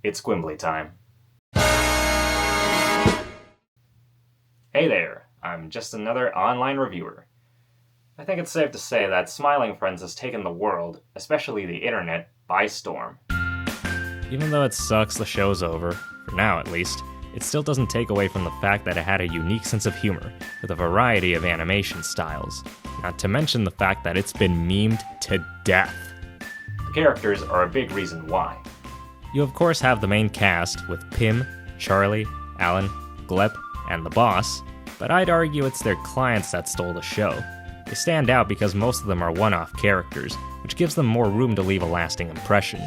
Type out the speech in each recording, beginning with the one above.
It's Gwimbley time. Hey there, I'm just another online reviewer. I think it's safe to say that Smiling Friends has taken the world, especially the internet, by storm. Even though it sucks the show's over, for now at least, it still doesn't take away from the fact that it had a unique sense of humor, with a variety of animation styles, not to mention the fact that it's been memed to death. The characters are a big reason why. You of course have the main cast, with Pim, Charlie, Alan, Glep, and the boss, but I'd argue it's their clients that stole the show. They stand out because most of them are one-off characters, which gives them more room to leave a lasting impression.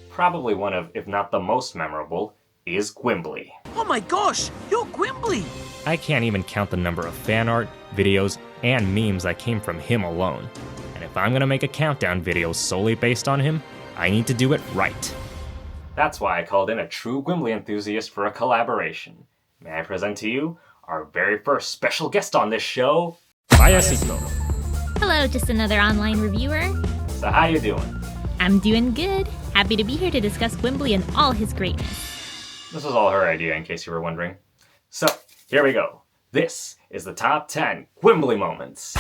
Probably one of, if not the most memorable, is Gwimbley. Oh my gosh, you're Gwimbly! I can't even count the number of fan art, videos, and memes that came from him alone. And if I'm gonna make a countdown video solely based on him, I need to do it right. That's why I called in a true Gwimbley enthusiast for a collaboration. May I present to you our very first special guest on this show, Payasito. Hello, just another online reviewer. So how you doing? I'm doing good. Happy to be here to discuss Gwimbley and all his greatness. This was all her idea, in case you were wondering. So, here we go. This is the top 10 Gwimbley moments.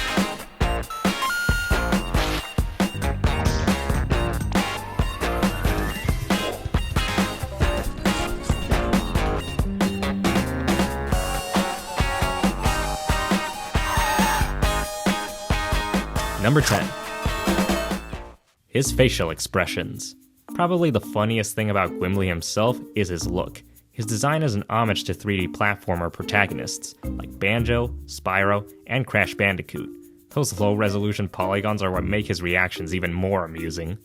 Number 10. His facial expressions. Probably the funniest thing about Gwimbley himself is his look. His design is an homage to 3D platformer protagonists like Banjo, Spyro, and Crash Bandicoot. Those low-resolution polygons are what make his reactions even more amusing.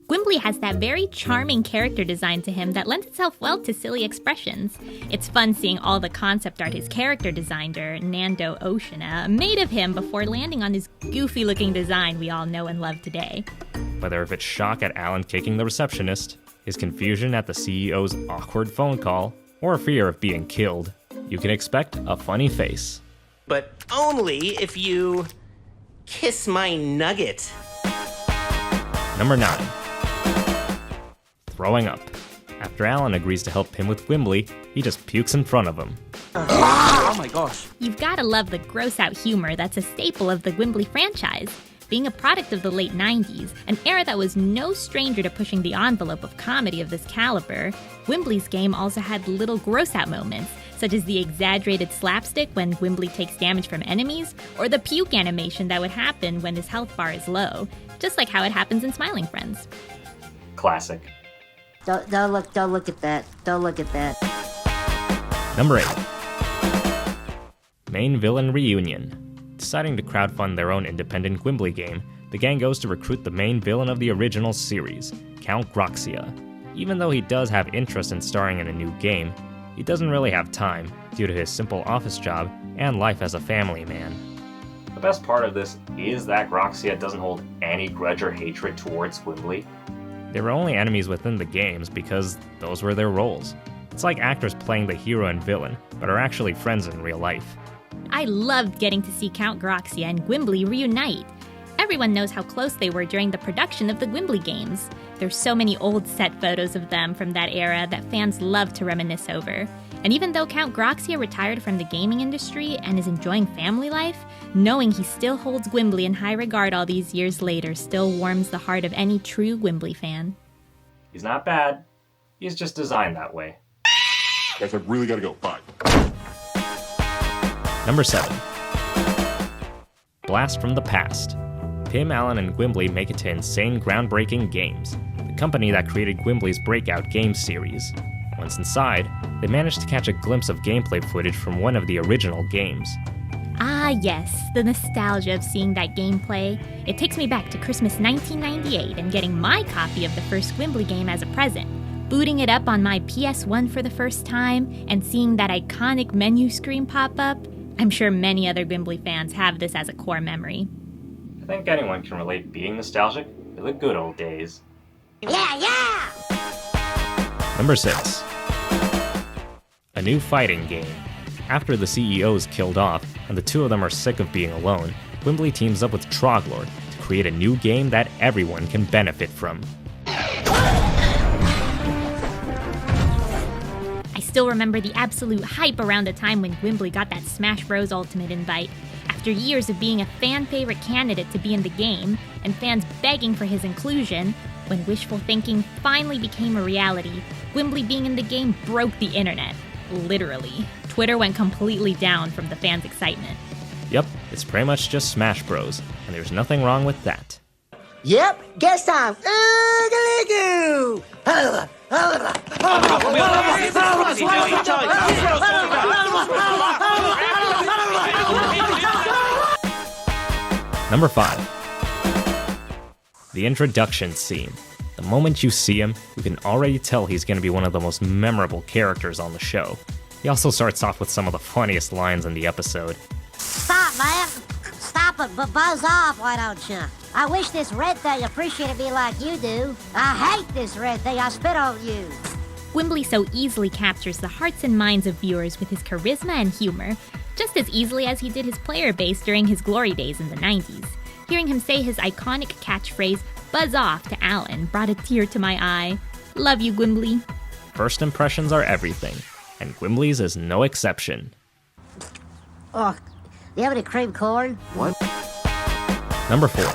Gwimbley has that very charming character design to him that lends itself well to silly expressions. It's fun seeing all the concept art his character designer, Nando Oshina, made of him before landing on his goofy-looking design we all know and love today. Whether if it's shock at Alan kicking the receptionist, his confusion at the CEO's awkward phone call, or fear of being killed, you can expect a funny face. But only if you kiss my nugget. Number 9. Throwing up. After Alan agrees to help him with Gwimbley, he just pukes in front of him. Oh my gosh. You've gotta love the gross-out humor that's a staple of the Gwimbley franchise. Being a product of the late 90s, an era that was no stranger to pushing the envelope of comedy of this caliber, Gwimbley's game also had little gross-out moments, such as the exaggerated slapstick when Gwimbley takes damage from enemies, or the puke animation that would happen when his health bar is low, just like how it happens in Smiling Friends. Classic. Don't look at that. Don't look at that. Number 8. Main Villain Reunion. Deciding to crowdfund their own independent Gwimbley game, the gang goes to recruit the main villain of the original series, Count Groxia. Even though he does have interest in starring in a new game, he doesn't really have time due to his simple office job and life as a family man. The best part of this is that Groxia doesn't hold any grudge or hatred towards Gwimbley. They were only enemies within the games because those were their roles. It's like actors playing the hero and villain, but are actually friends in real life. I loved getting to see Count Groxia and Gwimbley reunite. Everyone knows how close they were during the production of the Gwimbley games. There's so many old set photos of them from that era that fans love to reminisce over. And even though Count Groxia retired from the gaming industry and is enjoying family life, knowing he still holds Gwimbley in high regard all these years later still warms the heart of any true Gwimbley fan. He's not bad. He's just designed that way. Guys, I really gotta go. Bye. Number 7. Blast from the Past. Pim, Alan, and Gwimbley make it to Insane Groundbreaking Games, the company that created Gwimbley's breakout game series. Once inside, they manage to catch a glimpse of gameplay footage from one of the original games. Ah yes, the nostalgia of seeing that gameplay. It takes me back to Christmas 1998 and getting my copy of the first Gwimbley game as a present. Booting it up on my PS1 for the first time and seeing that iconic menu screen pop up. I'm sure many other Gwimbley fans have this as a core memory. I think anyone can relate being nostalgic to the good old days. Yeah! Number 6. A new fighting game. After the CEO is killed off, and the two of them are sick of being alone, Gwimbley teams up with Troglor to create a new game that everyone can benefit from. still remember the absolute hype around the time when Gwimbley got that Smash Bros. Ultimate invite. After years of being a fan-favorite candidate to be in the game, and fans begging for his inclusion, when wishful thinking finally became a reality, Gwimbley being in the game broke the internet. Literally. Twitter went completely down from the fans' excitement. Yep, it's pretty much just Smash Bros, and there's nothing wrong with that. Yep, guess time. Oogaloo! Number 5. The introduction scene. The moment you see him, you can already tell he's going to be one of the most memorable characters on the show. He also starts off with some of the funniest lines in the episode. Stop, man! Stop it, but buzz off, why don't you? I wish this red thing appreciated me like you do. I hate this red thing, I spit on you. Gwimbley so easily captures the hearts and minds of viewers with his charisma and humor, just as easily as he did his player base during his glory days in the 90s. Hearing him say his iconic catchphrase, "Buzz off" to Alan brought a tear to my eye. Love you, Gwimbley. First impressions are everything, and Gwimbley's is no exception. Oh, do you have any cream corn? What? Number 4.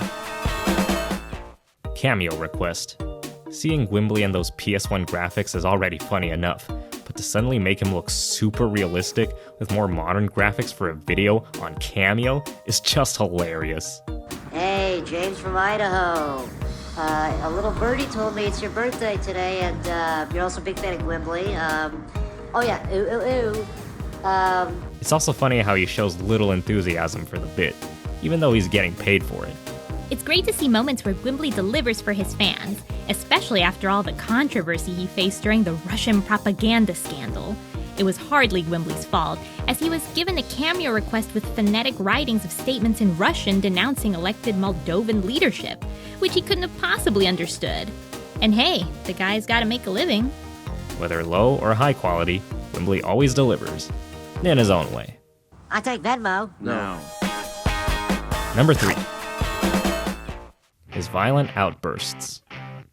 Cameo request. Seeing Gwimbley in those PS1 graphics is already funny enough, but to suddenly make him look super realistic with more modern graphics for a video on Cameo is just hilarious. Hey, James from Idaho. A little birdie told me it's your birthday today, and you're also a big fan of Gwimbley. Oh yeah, ooh. It's also funny how he shows little enthusiasm for the bit, even though he's getting paid for it. It's great to see moments where Gwimbley delivers for his fans, especially after all the controversy he faced during the Russian propaganda scandal. It was hardly Gwimbley's fault, as he was given a cameo request with phonetic writings of statements in Russian denouncing elected Moldovan leadership, which he couldn't have possibly understood. And hey, the guy's gotta make a living. Whether low or high quality, Gwimbley always delivers, in his own way. I take Venmo. No. Number 3. His violent outbursts.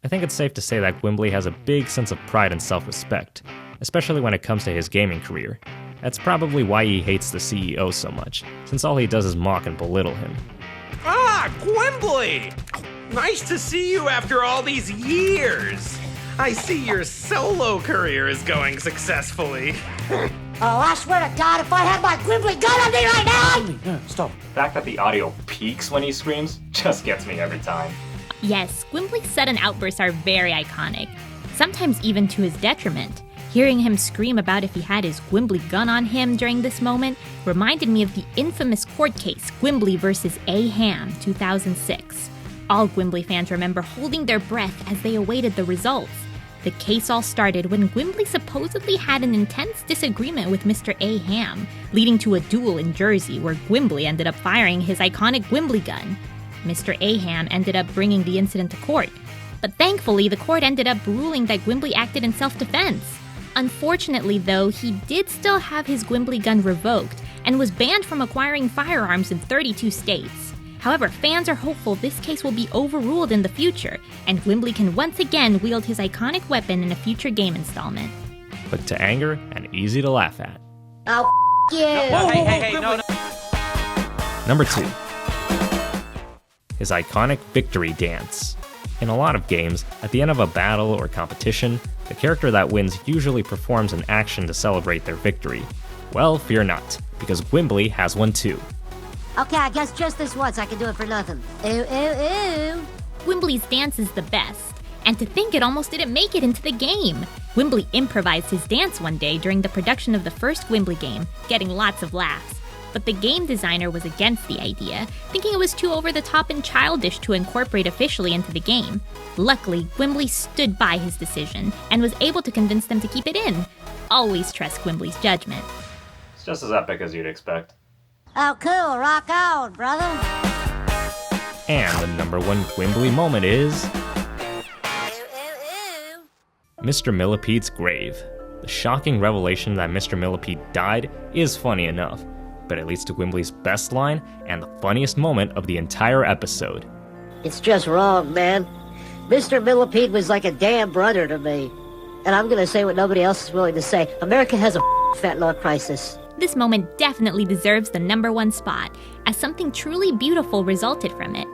I think it's safe to say that Gwimbley has a big sense of pride and self-respect, especially when it comes to his gaming career. That's probably why he hates the CEO so much, since all he does is mock and belittle him. Ah, Gwimbley! Nice to see you after all these years. I see your solo career is going successfully. Oh, I swear to God, if I had my Gwimbley gun on me right now! Yeah, stop. The fact that the audio peaks when he screams just gets me every time. Yes, Gwimbley's sudden outbursts are very iconic, sometimes even to his detriment. Hearing him scream about if he had his Gwimbley gun on him during this moment reminded me of the infamous court case Gwimbley vs. A.Ham 2006. All Gwimbley fans remember holding their breath as they awaited the results. The case all started when Gwimbley supposedly had an intense disagreement with Mr. A.Ham, leading to a duel in Jersey where Gwimbley ended up firing his iconic Gwimbley gun. Mr. A.Ham ended up bringing the incident to court, but thankfully the court ended up ruling that Gwimbley acted in self-defense. Unfortunately though, he did still have his Gwimbley gun revoked and was banned from acquiring firearms in 32 states. However, fans are hopeful this case will be overruled in the future, and Gwimbley can once again wield his iconic weapon in a future game installment. Quick to anger and easy to laugh at. Oh, you! Hey, no. Number 2. His iconic victory dance. In a lot of games, at the end of a battle or competition, the character that wins usually performs an action to celebrate their victory. Well, fear not, because Gwimbley has one too. Okay, I guess just this once I can do it for nothing. Ooh. Gwimbley's dance is the best, and to think it almost didn't make it into the game. Gwimbley improvised his dance one day during the production of the first Gwimbley game, getting lots of laughs. But the game designer was against the idea, thinking it was too over the top and childish to incorporate officially into the game. Luckily, Gwimbley stood by his decision and was able to convince them to keep it in. Always trust Gwimbley's judgment. It's just as epic as you'd expect. Oh, cool. Rock on, brother. And the number 1 Gwimbley moment is Mr. Millipede's grave. The shocking revelation that Mr. Millipede died is funny enough, but it leads to Gwimbley's best line and the funniest moment of the entire episode. It's just wrong, man. Mr. Millipede was like a damn brother to me. and I'm gonna say what nobody else is willing to say. America has a fat law crisis. This moment definitely deserves the #1 spot, as something truly beautiful resulted from it.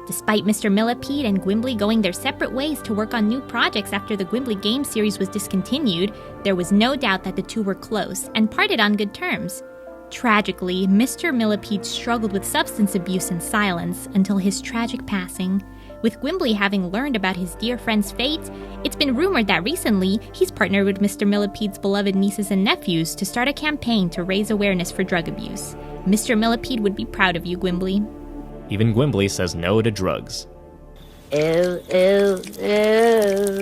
Despite Mr. Millipede and Gwimbley going their separate ways to work on new projects after the Gwimbley game series was discontinued, there was no doubt that the two were close and parted on good terms. Tragically, Mr. Millipede struggled with substance abuse in silence until his tragic passing. With Gwimbley having learned about his dear friend's fate, it's been rumored that recently he's partnered with Mr. Millipede's beloved nieces and nephews to start a campaign to raise awareness for drug abuse. Mr. Millipede would be proud of you, Gwimbley. Even Gwimbley says no to drugs. Ew, ew, ew.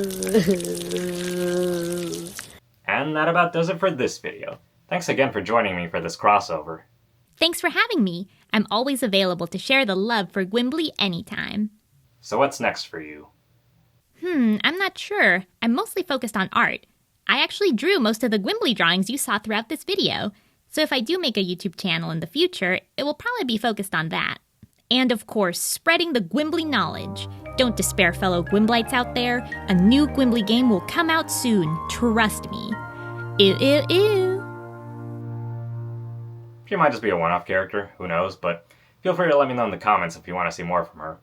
And that about does it for this video. Thanks again for joining me for this crossover. Thanks for having me. I'm always available to share the love for Gwimbley anytime. So what's next for you? I'm not sure. I'm mostly focused on art. I actually drew most of the Gwimbley drawings you saw throughout this video. So if I do make a YouTube channel in the future, it will probably be focused on that. And of course, spreading the Gwimbley knowledge. Don't despair, fellow Gwimbleites out there. A new Gwimbley game will come out soon. Trust me. Ew, ew, ew. She might just be a one-off character, who knows, but feel free to let me know in the comments if you want to see more from her.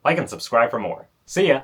Like and subscribe for more. See ya!